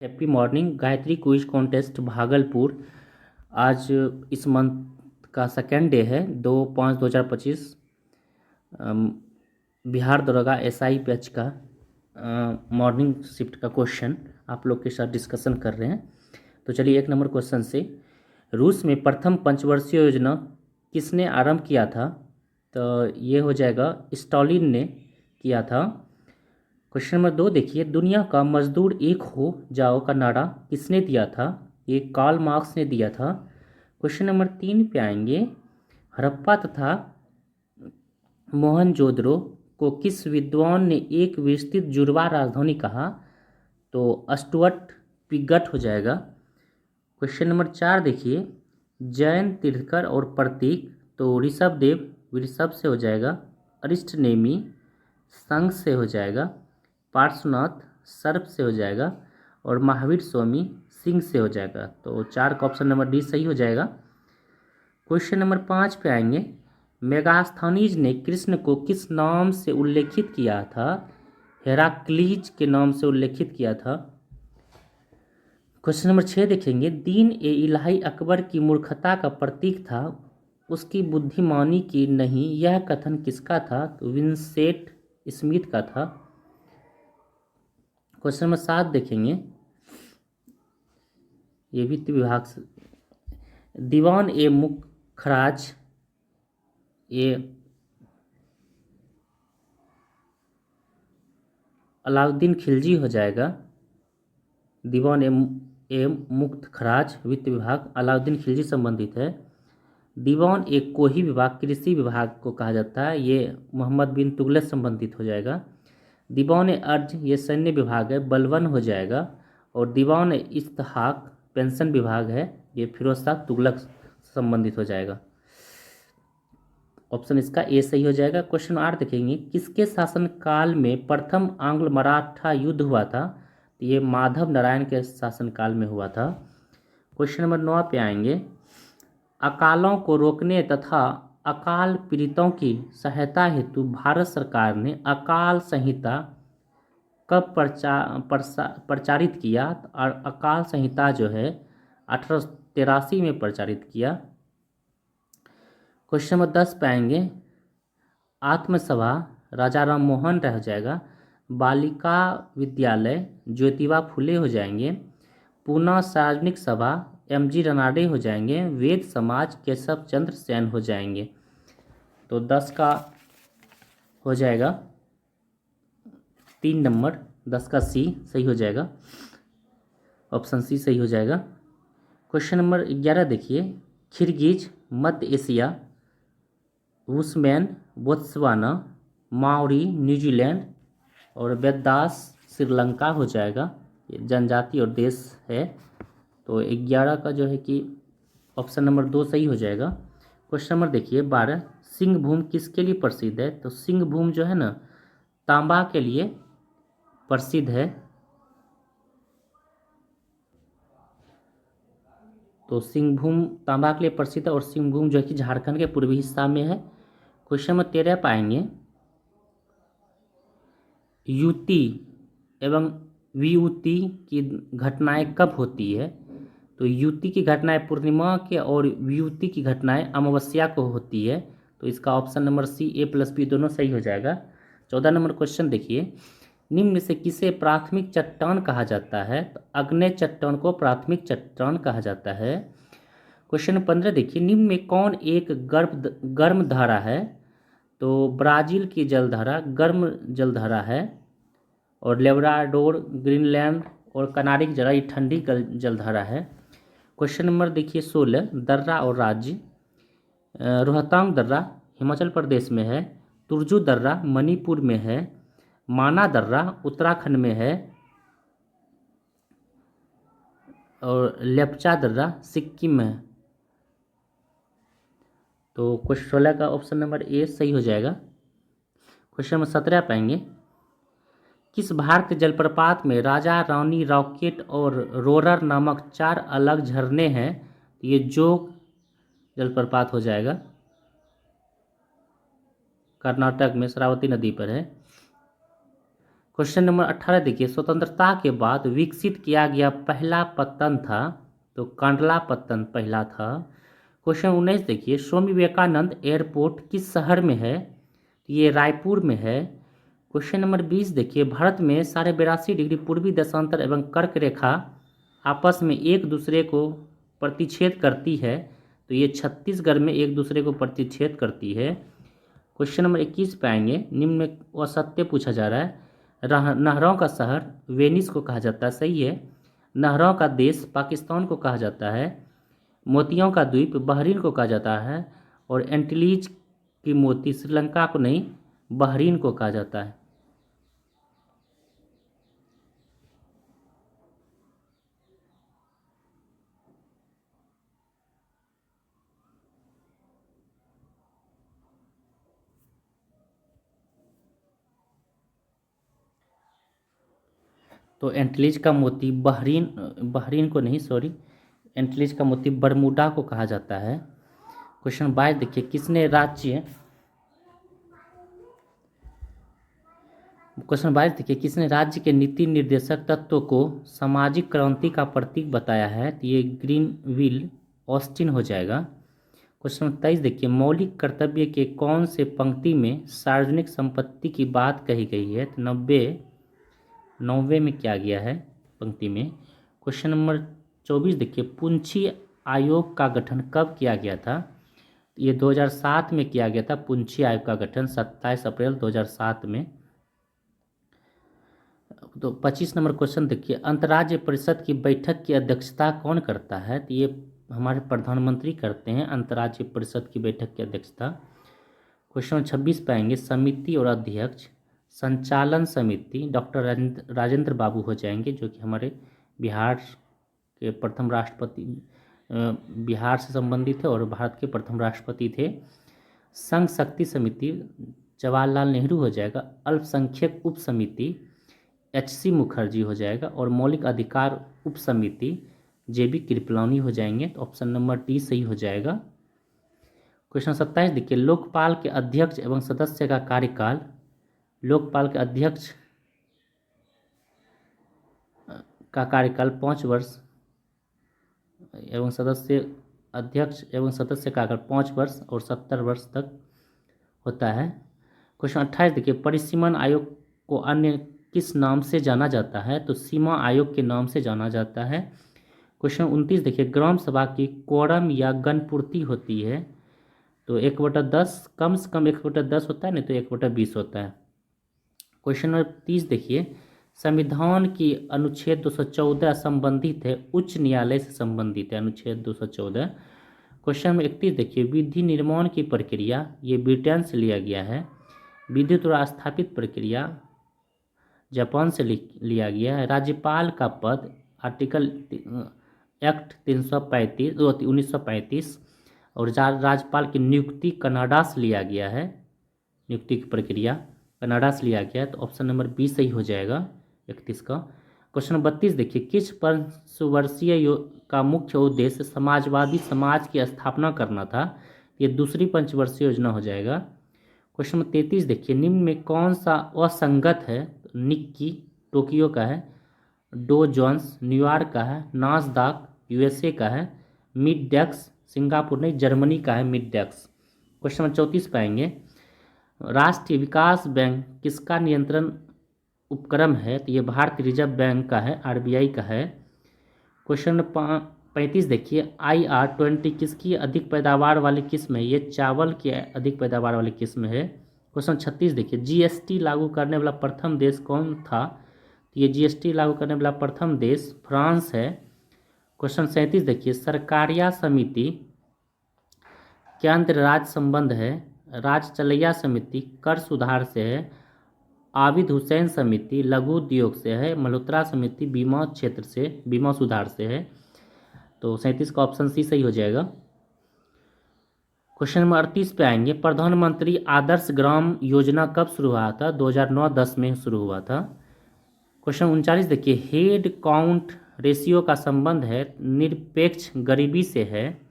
Happy morning. Gayatri quiz contest Bhagalpur आज इस month का सेकेंड डे है 2/5/2025। बिहार दरोगा SI बैच का मॉर्निंग शिफ्ट का क्वेश्चन आप लोग के साथ डिस्कशन कर रहे हैं। तो चलिए 1 नंबर क्वेश्चन से, रूस में प्रथम पंचवर्षीय योजना किसने आरंभ किया था? तो ये हो जाएगा स्टालिन ने किया था। क्वेश्चन नंबर 2 देखिए, दुनिया का मजदूर एक हो जाओ का नारा किसने दिया था? ये कार्ल मार्क्स ने दिया था। क्वेश्चन नंबर 3 पे आएंगे, हड़प्पा तथा मोहनजोदड़ो को किस विद्वान ने एक विस्तृत जुड़वा राजधानी कहा? तो स्टुअर्ट पिगट हो जाएगा। क्वेश्चन नंबर 4 देखिए, जैन तीर्थकर और प्रतीक, तो ऋषभदेव वृषभ से हो जाएगा, अरिष्टनेमी संघ से हो जाएगा, पार्श्वनाथ सर्प से हो जाएगा और महावीर स्वामी सिंह से हो जाएगा। तो 4 का ऑप्शन नंबर डी सही हो जाएगा। क्वेश्चन नंबर 5 पे आएंगे, मेगास्थनीज ने कृष्ण को किस नाम से उल्लेखित किया था? हेराक्लीज के नाम से उल्लेखित किया था। क्वेश्चन नंबर 6 देखेंगे, दीन ए इलाही अकबर की मूर्खता का प्रतीक था, उसकी बुद्धिमानी की नहीं, यह कथन किसका था? तो विंसेंट स्मिथ का था। क्वेश्चन नंबर 7 देखेंगे, ये वित्त विभाग से, दीवान ए मुखराज ये अलाउद्दीन खिलजी हो जाएगा। दीवान ए मुक्त खराज वित्त विभाग अलाउद्दीन खिलजी संबंधित है। दीवान ए कोही विभाग कृषि विभाग को कहा जाता है, ये मोहम्मद बिन तुगलक संबंधित हो जाएगा। दीवान ए अर्ज ये सैन्य विभाग है, बलवन हो जाएगा। और दीवान ए इस्तेहाक पेंशन विभाग है, ये फिरोज शाह तुगलक संबंधित हो जाएगा। ऑप्शन इसका ए सही हो जाएगा। क्वेश्चन 8 देखेंगे, किसके शासनकाल में प्रथम आंग्ल मराठा युद्ध हुआ था? तो ये माधव नारायण के शासनकाल में हुआ था। क्वेश्चन नंबर 9 पे आएंगे, अकालों को रोकने तथा अकाल पीड़ितों की सहायता हेतु भारत सरकार ने अकाल संहिता कब प्रचारित किया? और अकाल संहिता जो है 1883 में प्रचारित किया। क्वेश्चन नंबर 10 पे आएंगे, आत्मसभा राजा राम मोहन राय हो जाएगा, बालिका विद्यालय ज्योतिबा फुले हो जाएंगे, पूना सार्वजनिक सभा MG रनाडे हो जाएंगे, वेद समाज केशव चंद्र सेन हो जाएंगे। तो 10 का हो जाएगा 3 नंबर, 10 का C सही हो जाएगा, ऑप्शन C सही हो जाएगा। क्वेश्चन नंबर 11 देखिए, किर्गिज मध्य एशिया, वुसमैन बोत्सवाना, माओरी न्यूजीलैंड और वेदास श्रीलंका हो जाएगा। ये जनजाति और देश है। तो 11 का जो है कि ऑप्शन नंबर 2 सही हो जाएगा। क्वेश्चन नंबर देखिए 12, सिंहभूम किसके लिए प्रसिद्ध है? तो सिंहभूम जो है ना तांबा के लिए प्रसिद्ध है। तो सिंहभूम तांबा के लिए प्रसिद्ध है और सिंहभूम जो है कि झारखंड के पूर्वी हिस्सा में है। क्वेश्चन नंबर 13 पाएंगे, युति एवं वियुति की घटनाएं कब होती है? तो युति की घटनाएं पूर्णिमा के और वियुति की घटनाएं अमावस्या को होती है। तो इसका ऑप्शन नंबर C A+B दोनों सही हो जाएगा। 14 नंबर क्वेश्चन देखिए, निम्न में से किसे प्राथमिक चट्टान कहा जाता है? तो अग्नेय चट्टान को प्राथमिक चट्टान कहा जाता है। क्वेश्चन 15 देखिए, निम्न में कौन एक गर्म धारा है? तो ब्राजील की जलधारा गर्म जलधारा है और लेब्राडोर ग्रीनलैंड और कनारी की जगह ये ठंडी जलधारा है। क्वेश्चन नंबर देखिए 16, दर्रा और राज्य, रोहतांग दर्रा हिमाचल प्रदेश में है, तुर्जू दर्रा मणिपुर में है, माना दर्रा उत्तराखंड में है और लेप्चा दर्रा सिक्किम में है। तो क्वेश्चन 16 का ऑप्शन नंबर A सही हो जाएगा। क्वेश्चन नंबर 17 पाएंगे, किस भारतीय जलप्रपात में राजा रानी रॉकेट और रोरर नामक 4 अलग झरने हैं? ये जोग जलप्रपात हो जाएगा, कर्नाटक में शरावती नदी पर है। क्वेश्चन नंबर 18 देखिए, स्वतंत्रता के बाद विकसित किया गया पहला पत्तन था, तो कांडला पत्तन पहला था। क्वेश्चन 19 देखिए, स्वामी विवेकानंद एयरपोर्ट किस शहर में है, तो ये रायपुर में है। क्वेश्चन नंबर 20 देखिए, भारत में 82.5 डिग्री पूर्वी देशांतर एवं कर्क रेखा आपस में एक दूसरे को प्रतिच्छेद करती है, तो ये छत्तीसगढ़ में एक दूसरे को प्रतिच्छेद करती है। क्वेश्चन नंबर 21 पे आएंगे, निम्न में असत्य पूछा जा रहा है। नहरों का शहर वेनिस को कहा जाता है, सही है। नहरों का देश पाकिस्तान को कहा जाता है। मोतियों का द्वीप बहरीन को कहा जाता है। और एंटीलीज की मोती श्रीलंका को नहीं, बहरीन को कहा जाता है। तो एंटीलीज का मोती बहरीन को नहीं, सॉरी, एंटीलीज का मोती बरमूडा को कहा जाता है। क्वेश्चन 22 देखिए, किसने राज्य के नीति निर्देशक तत्वों को सामाजिक क्रांति का प्रतीक बताया है, तो ये ग्रीनविल ऑस्टिन हो जाएगा। क्वेश्चन 23 देखिए, मौलिक कर्तव्य के कौन से पंक्ति में सार्वजनिक संपत्ति की बात कही गई है, तो 90 में क्या गया है पंक्ति में। क्वेश्चन नंबर 24 देखिए, पुंछी आयोग का गठन कब किया गया था, ये 2007 में किया गया था। पुंछी आयोग का गठन 27 अप्रैल 2007 में। तो 25 नंबर क्वेश्चन देखिए, अंतर्राज्य परिषद की बैठक की अध्यक्षता कौन करता है, तो ये हमारे प्रधानमंत्री करते हैं अंतर्राज्य परिषद की बैठक की अध्यक्षता। क्वेश्चन 26 पे आएंगे, समिति और अध्यक्ष। संचालन समिति डॉक्टर राजेंद्र बाबू हो जाएंगे, जो कि हमारे बिहार के प्रथम राष्ट्रपति, बिहार से संबंधित है और भारत के प्रथम राष्ट्रपति थे। संघ शक्ति समिति जवाहरलाल नेहरू हो जाएगा। अल्पसंख्यक उप समिति HC मुखर्जी हो जाएगा। और मौलिक अधिकार उप समिति JB कृपलानी हो जाएंगे। तो ऑप्शन नंबर D सही हो जाएगा। क्वेश्चन 27 देखिए, लोकपाल के अध्यक्ष एवं सदस्य का कार्यकाल, लोकपाल के अध्यक्ष का कार्यकाल 5 वर्ष एवं अध्यक्ष एवं सदस्य का कार्यकाल 5 वर्ष और 70 वर्ष तक होता है। क्वेश्चन 28 देखिए, परिसीमन आयोग को अन्य किस नाम से जाना जाता है, तो सीमा आयोग के नाम से जाना जाता है। क्वेश्चन 29 देखिए, ग्राम सभा की क्वोरम या गणपूर्ति होती है, तो 1/10, कम से कम 1/10 होता है, नहीं तो 1/20 होता है। क्वेश्चन नंबर 30 देखिए, संविधान की अनुच्छेद 214 संबंधित है, उच्च न्यायालय से संबंधित है अनुच्छेद 214। क्वेश्चन नंबर 31 देखिए, विधि निर्माण की प्रक्रिया, ये ब्रिटेन से लिया गया है। विधि द्वारा स्थापित प्रक्रिया जापान से लिया गया है। राज्यपाल का पद आर्टिकल एक्ट 1935 और राज्यपाल की नियुक्ति कनाडा से लिया गया है, नियुक्ति की प्रक्रिया कनाडा से लिया गया है। तो ऑप्शन नंबर B सही हो जाएगा 31 का। क्वेश्चन 32 देखिए, किस पंचवर्षीय का मुख्य उद्देश्य समाजवादी समाज की स्थापना करना था, ये दूसरी पंचवर्षीय योजना हो जाएगा। क्वेश्चन नंबर 33 देखिए, निम्न में कौन सा असंगत है, निक्की टोक्यो का है, डो जोन्स न्यूयॉर्क का है, नासदाक USA का है, मिडडेक्स सिंगापुर नहीं जर्मनी का है मिडडेक्स। क्वेश्चन नंबर 34 पाएंगे, राष्ट्रीय विकास बैंक किसका नियंत्रण उपक्रम है, तो ये भारतीय रिजर्व बैंक का है, RBI का है। क्वेश्चन नंबर 35 देखिए, IR-20 किसकी अधिक पैदावार वाली किस्म है, ये चावल की अधिक पैदावार वाली किस्म है। क्वेश्चन 36 देखिए, GST लागू करने वाला प्रथम देश कौन था, तो ये GST लागू करने वाला प्रथम देश फ्रांस है। क्वेश्चन 37 देखिए, सरकारिया समिति केंद्र राज्य संबंध है, राज्य चलैया समिति कर सुधार से है, आबिद हुसैन समिति लघु उद्योग से है, मल्होत्रा समिति बीमा क्षेत्र से बीमा सुधार से है। तो 37 का ऑप्शन C सही हो जाएगा। क्वेश्चन नंबर 38 पे आएंगे, प्रधानमंत्री आदर्श ग्राम योजना कब शुरू हुआ था, 2009-10 में शुरू हुआ था। क्वेश्चन 39 देखिए, हेड काउंट रेशियो का संबंध है निरपेक्ष गरीबी से है।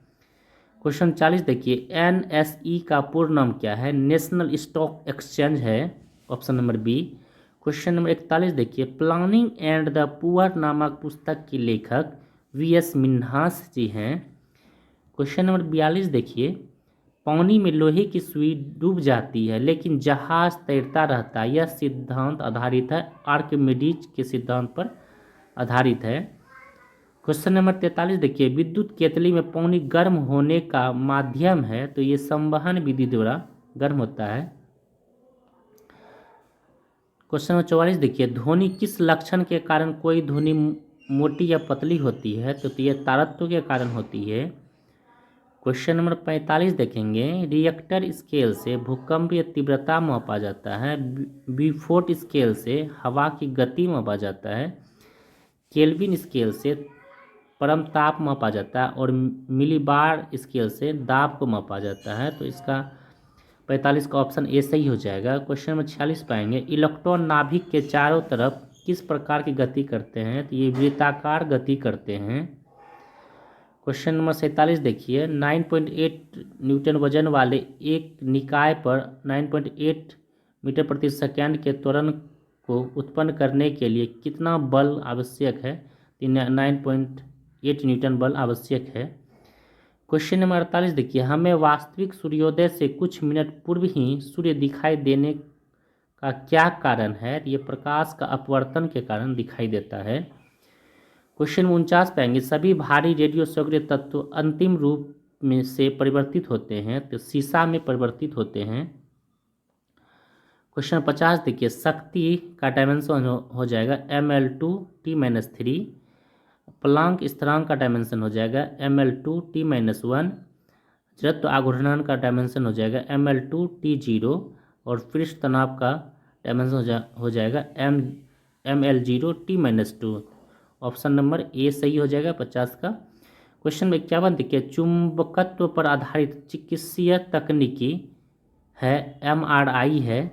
क्वेश्चन 40 देखिए, NSE का पूर्ण नाम क्या है, नेशनल स्टॉक एक्सचेंज है, option number B। Question number 41 देखिए, प्लानिंग एंड द पुअर नामक पुस्तक के लेखक वी.एस. मिन्हास जी हैं। क्वेश्चन नंबर 42 देखिए, पानी में लोहे की सुई डूब जाती है लेकिन जहाज तैरता रहता है, यह सिद्धांत आधारित है, आर्किमिडीज के सिद्धांत पर आधारित है। क्वेश्चन नंबर 43 देखिए, विद्युत केतली में पानी गर्म होने का माध्यम है, तो ये संवहन विधि द्वारा गर्म होता है। क्वेश्चन नंबर 44 देखिए, ध्वनि किस लक्षण के कारण कोई ध्वनि मोटी या पतली होती है, तो यह तारत्व के कारण होती है। क्वेश्चन नंबर 45 देखेंगे, रिएक्टर स्केल से भूकंप या तीव्रता मापा जाता है, बिफोर्ट स्केल से हवा की गति मापा जाता है, केल्विन स्केल से परम ताप मापा जाता है और मिलीबार स्केल से दाब को मापा जाता है। तो इसका 45 का ऑप्शन ए सही हो जाएगा। क्वेश्चन नंबर 46 पाएंगे, इलेक्ट्रॉन नाभिक के चारों तरफ किस प्रकार की गति करते हैं, तो ये वृत्ताकार गति करते हैं। क्वेश्चन नंबर 47 देखिए, 9.8 न्यूटन वजन वाले एक निकाय पर 9.8 मीटर प्रति सेकंड के त्वरण को उत्पन्न करने के लिए कितना बल आवश्यक है, 9.8 न्यूटन बल आवश्यक है। क्वेश्चन नंबर 48 देखिए, हमें वास्तविक सूर्योदय से कुछ मिनट पूर्व ही सूर्य दिखाई देने का क्या कारण है, ये प्रकाश का अपवर्तन के कारण दिखाई देता है। क्वेश्चन 49 पाएंगे, सभी भारी रेडियो सक्रिय तत्व अंतिम रूप में से परिवर्तित होते हैं, तो सीसा में परिवर्तित होते हैं। क्वेश्चन 50 देखिए, शक्ति का डायमेंशन हो जाएगा ml2t-3, प्लांक स्थिरांक का डायमेंशन हो जाएगा ml2t-1, जड़त्व आघूर्णन का डायमेंशन हो जाएगा ml2t0 और पृष्ठ तनाव का डायमेंशन हो जाएगा ml0t-2। ऑप्शन नंबर ए सही हो जाएगा 50 का। क्वेश्चन में 51 देखिए, चुंबकत्व पर आधारित चिकित्सीय तकनीकी है MRI है।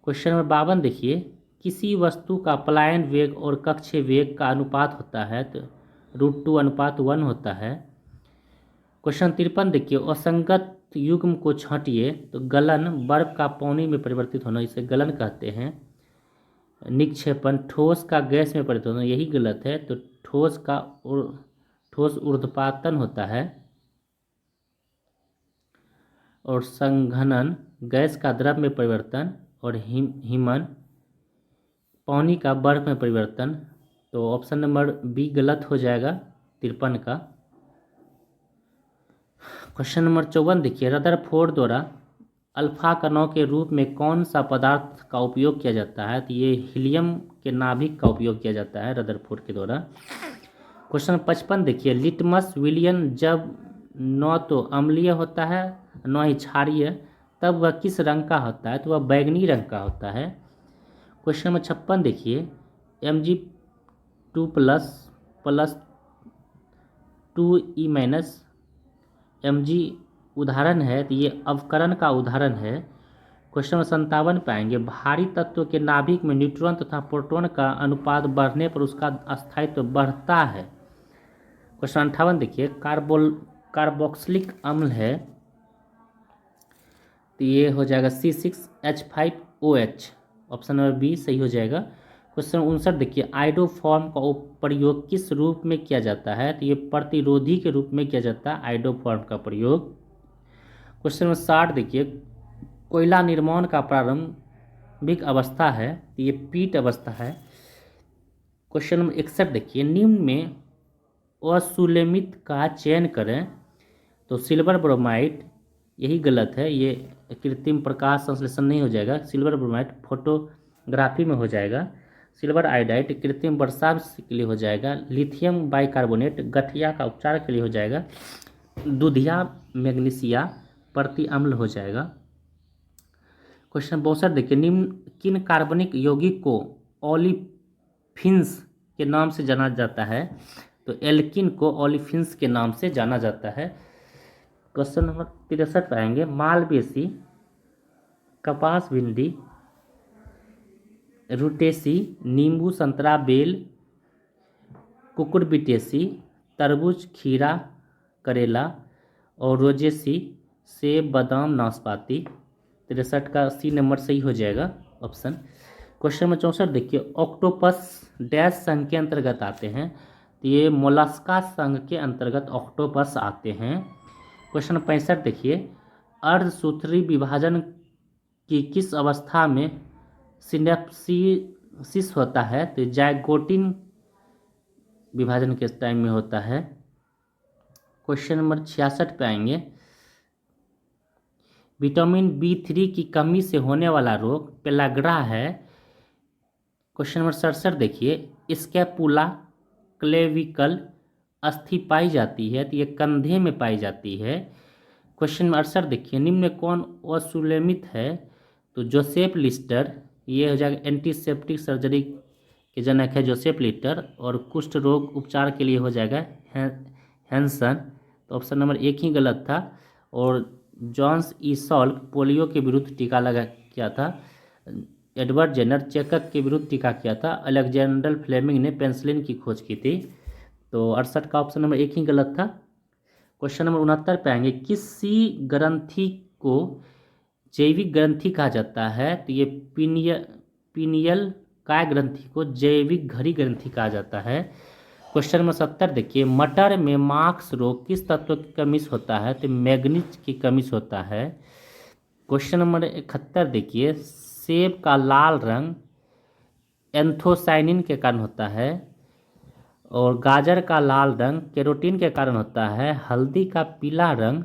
क्वेश्चन नंबर 52 देखिए, किसी वस्तु का पलायन वेग और कक्षीय वेग का अनुपात होता है, तो √2:1 होता है। क्वेश्चन 53 देखिए, असंगत युग्म को छांटिए, तो गलन बर्फ का पानी में परिवर्तित होना, इसे गलन कहते हैं। निक्षेपण ठोस का गैस में परिवर्तित होना, यही गलत है, तो ठोस ऊर्ध्वपातन होता है। और संघनन गैस का द्रव में परिवर्तन और हिमन पानी का बर्फ में परिवर्तन, तो ऑप्शन नंबर बी गलत हो जाएगा 53 का। क्वेश्चन नंबर 54 देखिए, रदरफोर्ड द्वारा अल्फा कणों के रूप में कौन सा पदार्थ का उपयोग किया जाता है, तो ये हीलियम के नाभिक का उपयोग किया जाता है रदरफोर्ड के द्वारा। क्वेश्चन 55 देखिए, लिटमस विलियन जब न तो अम्लीय होता है न ही क्षारीय, तब वह किस रंग का होता है, तो वह बैंगनी रंग का होता है। क्वेश्चन नंबर 56 देखिए, Mg2+2E- Mg उदाहरण है, तो ये अवकरण का उदाहरण है। क्वेश्चन नंबर 57 पाएंगे, भारी तत्व के नाभिक में न्यूट्रॉन तथा प्रोटॉन का अनुपात बढ़ने पर उसका स्थायित्व बढ़ता है। क्वेश्चन 58 देखिए, कार्बोक्सिलिक अम्ल है, तो ये हो जाएगा C6H5OH, ऑप्शन नंबर बी सही हो जाएगा। क्वेश्चन 59 देखिए, आइडोफॉर्म का प्रयोग किस रूप में किया जाता है, तो ये प्रतिरोधी के रूप में किया जाता है आइडोफॉर्म का प्रयोग। क्वेश्चन नंबर 60 देखिए, कोयला निर्माण का प्रारंभिक अवस्था है, तो ये पीट अवस्था है। क्वेश्चन नंबर 61 देखिए, निम्न में असुलेमित का चयन करें, तो सिल्वर ब्रोमाइड यही गलत है, ये कृत्रिम प्रकाश संश्लेषण नहीं हो जाएगा। सिल्वर ब्रोमाइड फोटोग्राफी में हो जाएगा। सिल्वर आयोडाइड कृत्रिम वर्षा के लिए हो जाएगा। लिथियम बाइकार्बोनेट गठिया का उपचार के लिए हो जाएगा। दूधिया मैग्नीशिया प्रति अम्ल हो जाएगा। क्वेश्चन 62 देखिए, निम्न किन कार्बनिक यौगिक को ओलिफिन्स के नाम से जाना जाता है, तो एल्किन को ओलिफिन्स के नाम से जाना जाता है। क्वेश्चन नंबर 63 पाएंगे, मालवेसी, कपास भिंडी, रूटेसी, नींबू संतरा बेल, कुकुरबिटेसी, तरबूज खीरा करेला और रोजेसी सेब बादाम नाशपाती। 63 का सी नंबर सही हो जाएगा ऑप्शन। क्वेश्चन नंबर 64 देखिए, ऑक्टोपस डैश संघ के अंतर्गत आते हैं, तो ये मोलस्का संघ के अंतर्गत ऑक्टोपस आते हैं। क्वेश्चन 65 देखिए, अर्धसूत्री विभाजन की किस अवस्था में सिनेप्सिस होता है, तो जाइगोटिन विभाजन किस टाइम में होता है। क्वेश्चन नंबर 66 पे आएंगे, विटामिन B3 की कमी से होने वाला रोग पेलाग्रा है। क्वेश्चन नंबर 67 देखिए, स्कैपुला क्लेविकल अस्थि पाई जाती है, तो ये कंधे में पाई जाती है। क्वेश्चन नंबर 68 देखिए, निम्न में कौन असुलेमित है, तो जोसेफ लिस्टर, ये हो जाएगा एंटीसेप्टिक सर्जरी के जनक है जोसेफ लिस्टर, और कुष्ठ रोग उपचार के लिए हो जाएगा हैंसन। तो ऑप्शन नंबर 1 ही गलत था। और जॉन्स ई सॉल्क पोलियो के विरुद्ध टीका लगा किया था। एडवर्ड जेनर चेचक के विरुद्ध टीका किया था। अलेक्जेंडर फ्लेमिंग ने पेंसिलिन की खोज की थी। तो 68 का ऑप्शन नंबर 1 ही गलत था। क्वेश्चन नंबर 69 पे आएंगे, किसी ग्रंथि को जैविक ग्रंथि कहा जाता है, तो ये पीनियल काय ग्रंथि को जैविक घड़ी ग्रंथि कहा जाता है। क्वेश्चन नंबर 70 देखिए, मटर में मार्क्स रोग किस तत्व की कमी से होता है, तो मैग्नीज की कमी से होता है। क्वेश्चन नंबर 71 देखिए, सेब का लाल रंग एंथोसाइनिन के कारण होता है, और गाजर का लाल रंग कैरोटीन के कारण होता है। हल्दी का पीला रंग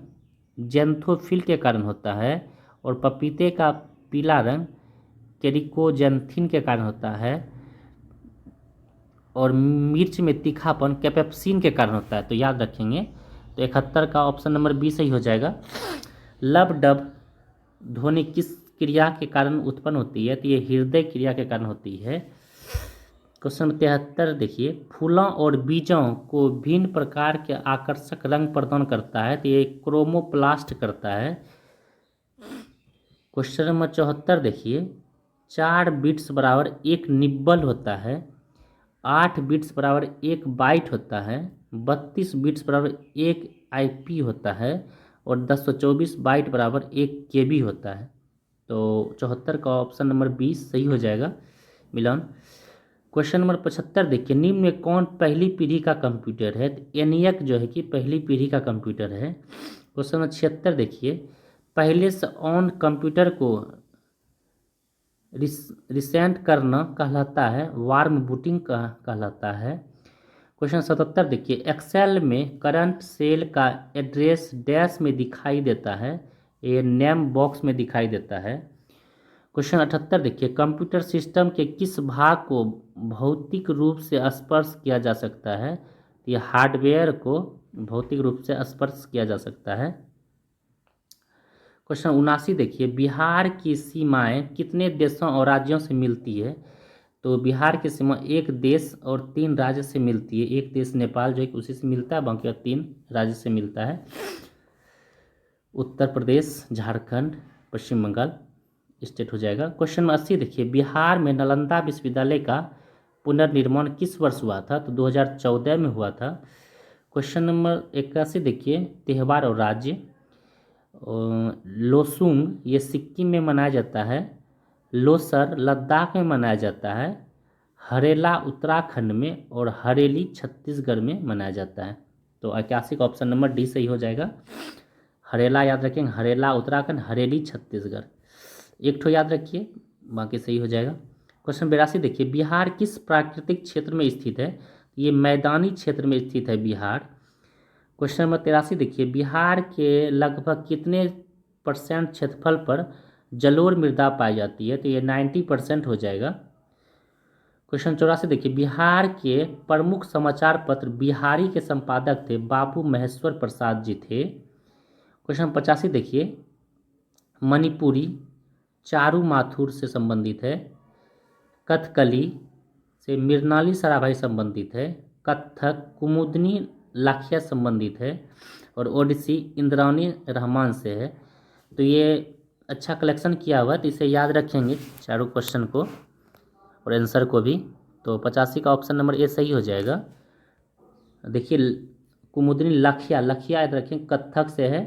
जेंथोफिल के कारण होता है, और पपीते का पीला रंग केरिकोजेंथिन के कारण होता है, और मिर्च में तीखापन कैपेप्सिन के कारण होता है। तो याद रखेंगे। तो 71 का ऑप्शन नंबर 20 सही हो जाएगा। लब डब ध्वनि किस क्रिया के कारण उत्पन्न होती है, तो ये हृदय क्रिया के कारण होती है। क्वेश्चन नंबर 73 देखिए, फूलों और बीजों को भिन्न प्रकार के आकर्षक रंग प्रदान करता है, तो ये क्रोमोप्लास्ट करता है। क्वेश्चन नंबर 74 देखिए, 4 बिट्स बराबर 1 निब्बल होता है, 8 बिट्स बराबर 1 बाइट होता है, 32 बिट्स बराबर 1 IP होता है, और 1024 बाइट बराबर 1 KB होता है। तो 74 का ऑप्शन नंबर 20 सही हो जाएगा मिलन। क्वेश्चन नंबर 75 देखिए, निम्न में कौन पहली पीढ़ी का कंप्यूटर है, तो ENIAC जो है कि पहली पीढ़ी का कंप्यूटर है। क्वेश्चन नंबर 76 देखिए, पहले से ऑन कंप्यूटर को रिसेंट करना कहलाता है, वार्म बूटिंग कहलाता है। क्वेश्चन 77 देखिए, एक्सेल में करंट सेल का एड्रेस डैश में दिखाई देता है, ये नेम बॉक्स में दिखाई देता है। क्वेश्चन 78 देखिए, कंप्यूटर सिस्टम के किस भाग को भौतिक रूप से स्पर्श किया जा सकता है, ये हार्डवेयर को भौतिक रूप से स्पर्श किया जा सकता है। क्वेश्चन 79 देखिए, बिहार की सीमाएं कितने देशों और राज्यों से मिलती है, तो बिहार की सीमा 1 देश और 3 राज्य से मिलती है। 1 देश नेपाल जो है उसी से मिलता है, बाकी 3 राज्य से मिलता है, उत्तर प्रदेश, झारखंड, पश्चिम बंगाल स्टेट हो जाएगा। क्वेश्चन नंबर 80 देखिए, बिहार में नालंदा विश्वविद्यालय का पुनर्निर्माण किस वर्ष हुआ था, तो 2014 में हुआ था। क्वेश्चन नंबर 81 देखिए, त्यौहार और राज्य, लोसुंग ये सिक्किम में मनाया जाता है, लोसर लद्दाख में मनाया जाता है, हरेला उत्तराखंड में, और हरेली छत्तीसगढ़ में मनाया जाता है। तो 81 का ऑप्शन नंबर डी सही हो जाएगा। हरेला याद रखेंगे, हरेला उत्तराखंड, हरेली छत्तीसगढ़, एक ठो याद रखिए, बाकी सही हो जाएगा। क्वेश्चन 82 देखिए, बिहार किस प्राकृतिक क्षेत्र में स्थित है, ये मैदानी क्षेत्र में स्थित है बिहार। क्वेश्चन नंबर 83 देखिए, बिहार के लगभग कितने % क्षेत्रफल पर जलोढ़ मृदा पाई जाती है, तो ये 90% हो जाएगा। क्वेश्चन 84 देखिए, बिहार के प्रमुख समाचार पत्र बिहारी के संपादक थे बाबू महेश्वर प्रसाद जी थे। क्वेश्चन 85 देखिए, मणिपुरी चारू माथुर से संबंधित है, कथकली से मृणाली साराभाई संबंधित है, कथक कुमुदनी लाखिया संबंधित है, और ओडिसी इंद्रानी रहमान से है। तो ये अच्छा कलेक्शन किया हुआ है, तो इसे याद रखेंगे चारों क्वेश्चन को और आंसर को भी। तो 85 का ऑप्शन नंबर ए सही हो जाएगा। देखिए, कुमुदनी लाखिया, लाखिया याद रखें कथक से है,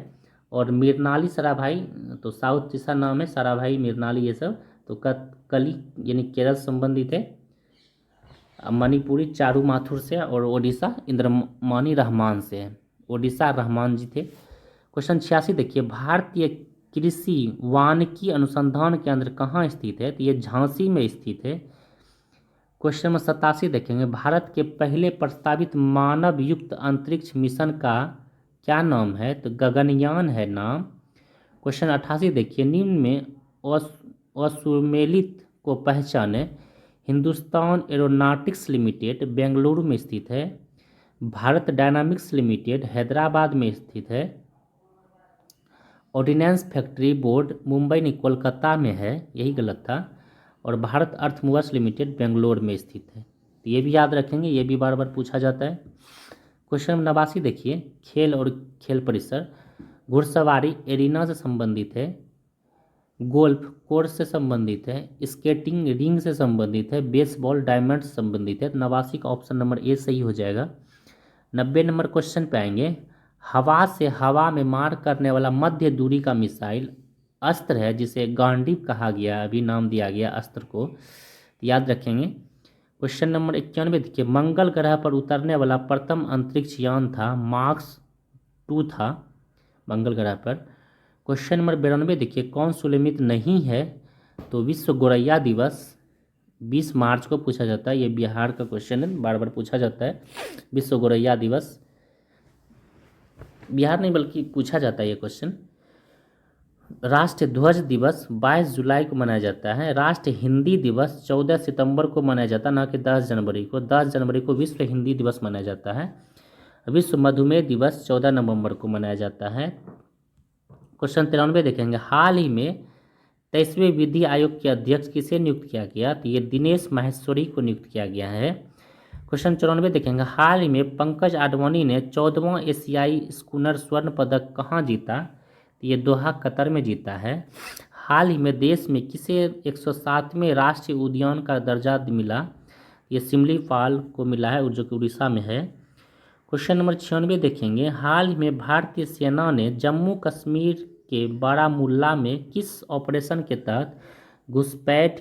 और मृणाली साराभाई तो साउथ जैसा नाम है, साराभाई मृणाली ये सब तो कथकली यानी केरल से संबंधित है, मणिपुरी चारू माथुर से, और ओडिशा इंद्रमानी रहमान से है। ओडिशा रहमान जी थे। क्वेश्चन 86 देखिए, भारतीय कृषि वानिकी अनुसंधान केंद्र कहाँ स्थित है? तो ये झांसी में स्थित है। क्वेश्चन नंबर 87 देखेंगे, भारत के पहले प्रस्तावित मानव युक्त अंतरिक्ष मिशन का क्या नाम है? तो गगनयान है नाम। क्वेश्चन 88 देखिए, निम्न में असुमेलित को पहचाने। हिंदुस्तान एरोनॉटिक्स लिमिटेड बेंगलुरु में स्थित है। भारत डायनामिक्स लिमिटेड हैदराबाद में स्थित है। ऑर्डिनेंस फैक्ट्री बोर्ड मुंबई नहीं कोलकाता में है, यही गलत था। और भारत अर्थ मूवर्स लिमिटेड बेंगलोर में स्थित है। तो ये भी याद रखेंगे, ये भी बार बार पूछा जाता है। क्वेश्चन नंबर 89 देखिए, खेल और खेल परिसर। घुड़सवारी एरिना से संबंधित है। गोल्फ कोर्स से संबंधित है। स्केटिंग रिंग से संबंधित है। बेसबॉल डायमंड से संबंधित है। 89 का ऑप्शन नंबर ए सही हो जाएगा। 90 नंबर क्वेश्चन पे आएंगे, हवा से हवा में मार करने वाला मध्य दूरी का मिसाइल अस्त्र है जिसे गांडीव कहा गया, अभी नाम दिया गया अस्त्र को, याद रखेंगे। क्वेश्चन नंबर 91 देखिए, मंगल ग्रह पर उतरने वाला प्रथम अंतरिक्ष यान था, मार्स 2 था मंगल ग्रह पर। क्वेश्चन नंबर 92 देखिए, कौन सुलेमित नहीं है? तो विश्व गोरैया दिवस 20 मार्च को पूछा जाता है। ये बिहार का क्वेश्चन है, बार बार पूछा जाता है। विश्व गोरैया दिवस बिहार नहीं बल्कि पूछा जाता है ये क्वेश्चन। राष्ट्रीय ध्वज दिवस 22 जुलाई को मनाया जाता है। राष्ट्रीय हिंदी दिवस 14 सितंबर को मनाया जाता है, ना कि 10 जनवरी को। 10 जनवरी को विश्व हिंदी दिवस मनाया जाता है। विश्व मधुमेह दिवस 14 नवंबर को मनाया जाता है। क्वेश्चन 93 देखेंगे, हाल ही में 23वें विधि आयोग के अध्यक्ष किसे नियुक्त किया गया? तो ये दिनेश माहेश्वरी को नियुक्त किया गया है। क्वेश्चन 94 देखेंगे, हाल ही में पंकज आडवाणी ने 14वां एशियाई स्कूनर स्वर्ण पदक कहाँ जीता? तो ये दोहा कतर में जीता है। हाल ही में देश में किसे 107वें राष्ट्रीय उद्यान का दर्जा मिला? ये सिमलीपाल को मिला है, जो कि उड़ीसा में है। क्वेश्चन नंबर 96 देखेंगे, हाल ही में भारतीय सेना ने जम्मू कश्मीर के बारामूला में किस ऑपरेशन के तहत घुसपैठ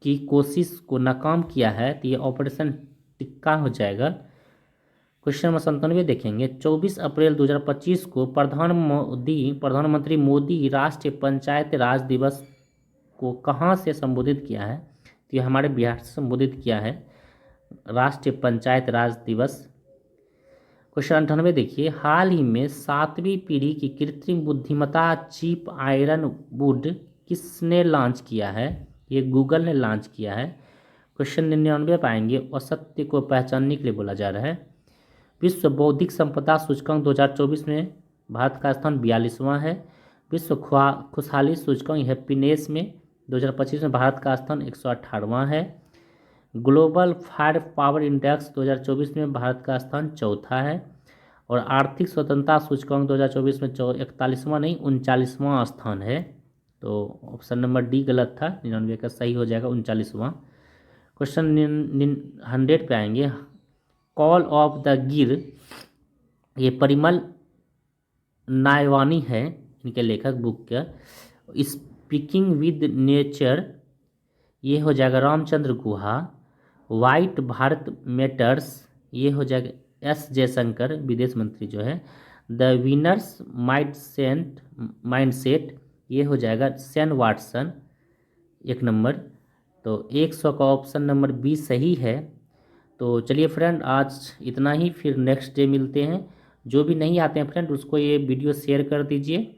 की कोशिश को नाकाम किया है? तो ये ऑपरेशन टिक्का हो जाएगा। क्वेश्चन नंबर 97 देखेंगे, 24 अप्रैल 2025 को प्रधानमंत्री मोदी राष्ट्रीय पंचायत राज दिवस को कहाँ से संबोधित किया है? तो ये हमारे बिहार से संबोधित किया है, राष्ट्रीय पंचायत राज दिवस। क्वेश्चन 98 देखिए, हाल ही में 7वीं पीढ़ी की कृत्रिम बुद्धिमत्ता चिप आयरन वुड किसने लॉन्च किया है? ये गूगल ने लॉन्च किया है। क्वेश्चन 99 पाएंगे, असत्य को पहचानने के लिए बोला जा रहा है। विश्व बौद्धिक संपदा सूचकांक 2024 में भारत का स्थान 42वां है। विश्व खुशहाली सूचकांक हैप्पीनेस में 2025 में भारत का स्थान 118वां है। ग्लोबल फायर पावर इंडेक्स 2024 में भारत का स्थान 4था है। और आर्थिक स्वतंत्रता सूचकांक 2024 में 41वां नहीं 39वां स्थान है। तो ऑप्शन नंबर डी गलत था, 99 का सही हो जाएगा 39वां। क्वेश्चन 100 पे आएंगे, कॉल ऑफ द गिर, ये परिमल नायवानी है इनके लेखक बुक का। स्पीकिंग विद नेचर, ये हो जाएगा रामचंद्र गुहा। वाइट भारत मैटर्स, ये हो जाएगा एस जयशंकर विदेश मंत्री जो है। द विनर्स माइंडसेट, ये हो जाएगा सैन वाटसन 1 नंबर। तो 100 का ऑप्शन नंबर बी सही है। तो चलिए फ्रेंड, आज इतना ही, फिर नेक्स्ट डे मिलते हैं। जो भी नहीं आते हैं फ्रेंड उसको ये वीडियो शेयर कर दीजिए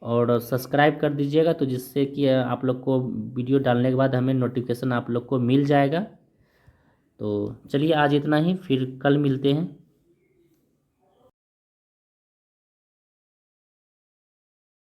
और सब्सक्राइब कर दीजिएगा, तो जिससे कि आप लोग को वीडियो डालने के बाद हमें नोटिफिकेशन आप लोग को मिल जाएगा। तो चलिए आज इतना ही, फिर कल मिलते हैं।